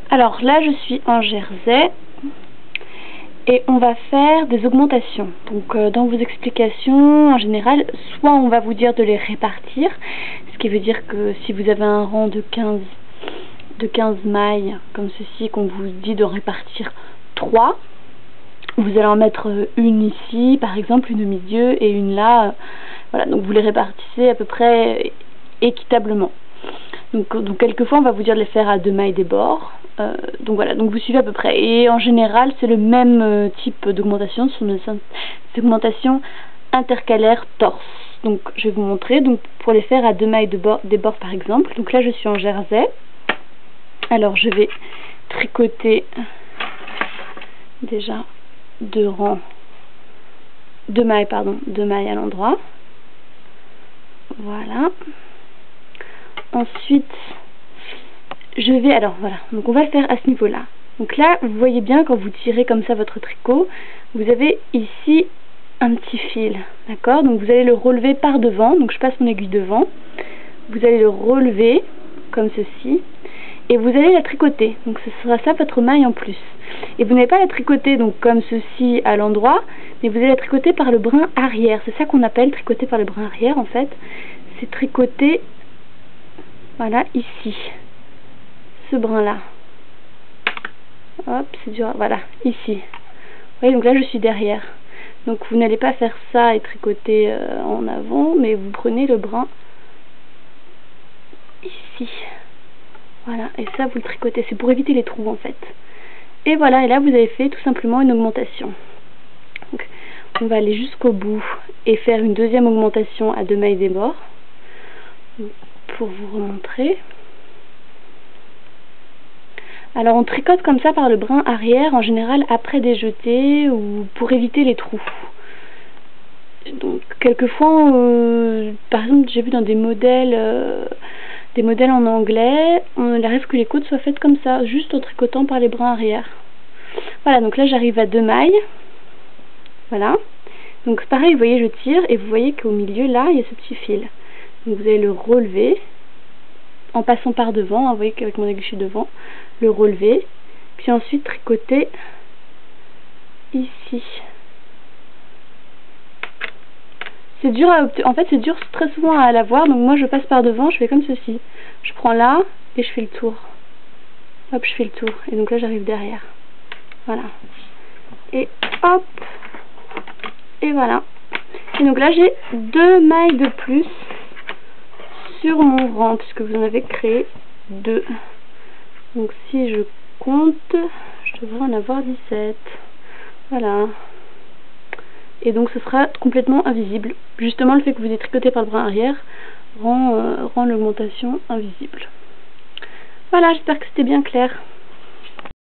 Alors là je suis en jersey et on va faire des augmentations. Donc dans vos explications en général, soit on va vous dire de les répartir, ce qui veut dire que si vous avez un rang de 15 mailles comme ceci, qu'on vous dit de répartir 3, vous allez en mettre une ici par exemple, une au milieu et une là, voilà, donc vous les répartissez à peu près équitablement. Donc quelquefois on va vous dire de les faire à 2 mailles des bords, donc voilà, donc vous suivez à peu près, et en général c'est le même type d'augmentation, ce sont des augmentations intercalaires torse. Donc je vais vous montrer, donc pour les faire à 2 mailles des bords par exemple, donc là je suis en jersey, alors je vais tricoter déjà 2 mailles à l'endroit, voilà. Ensuite, je vais, alors voilà, donc on va le faire à ce niveau-là. Donc là, vous voyez bien quand vous tirez comme ça votre tricot, vous avez ici un petit fil, d'accord? Donc vous allez le relever par devant, donc je passe mon aiguille devant, vous allez le relever comme ceci, et vous allez la tricoter. Donc ce sera ça votre maille en plus. Et vous n'allez pas la tricoter donc comme ceci à l'endroit, mais vous allez la tricoter par le brin arrière. C'est ça qu'on appelle tricoter par le brin arrière en fait. C'est tricoter, voilà, ici, ce brin là, hop, c'est dur, voilà, ici, vous voyez, donc là je suis derrière, donc vous n'allez pas faire ça et tricoter en avant, mais vous prenez le brin ici, voilà, et ça vous le tricotez, c'est pour éviter les trous en fait, et voilà, et là vous avez fait tout simplement une augmentation. Donc on va aller jusqu'au bout et faire une deuxième augmentation à 2 mailles des bords, pour vous remontrer. Alors on tricote comme ça par le brin arrière en général après des jetés ou pour éviter les trous. Donc quelquefois, par exemple j'ai vu dans des modèles en anglais, il arrive que les côtes soient faites comme ça, juste en tricotant par les brins arrière. Voilà, donc là j'arrive à 2 mailles, voilà. Donc pareil, vous voyez je tire et vous voyez qu'au milieu là il y a ce petit fil. Donc vous allez le relever en passant par devant, hein, vous voyez qu'avec mon aiguille je suis devant, le relever, puis ensuite tricoter ici. C'est dur en fait c'est dur très souvent à l'avoir, donc moi je passe par devant, je fais comme ceci. Je prends là et je fais le tour. Hop, je fais le tour. Et donc là j'arrive derrière. Voilà. Et hop. Et voilà. Et donc là j'ai 2 mailles de plus sur mon rang, puisque vous en avez créé 2. Donc si je compte, je devrais en avoir 17. Voilà. Et donc ce sera complètement invisible. Justement le fait que vous ayez tricoté par le brin arrière rend l'augmentation invisible. Voilà, j'espère que c'était bien clair.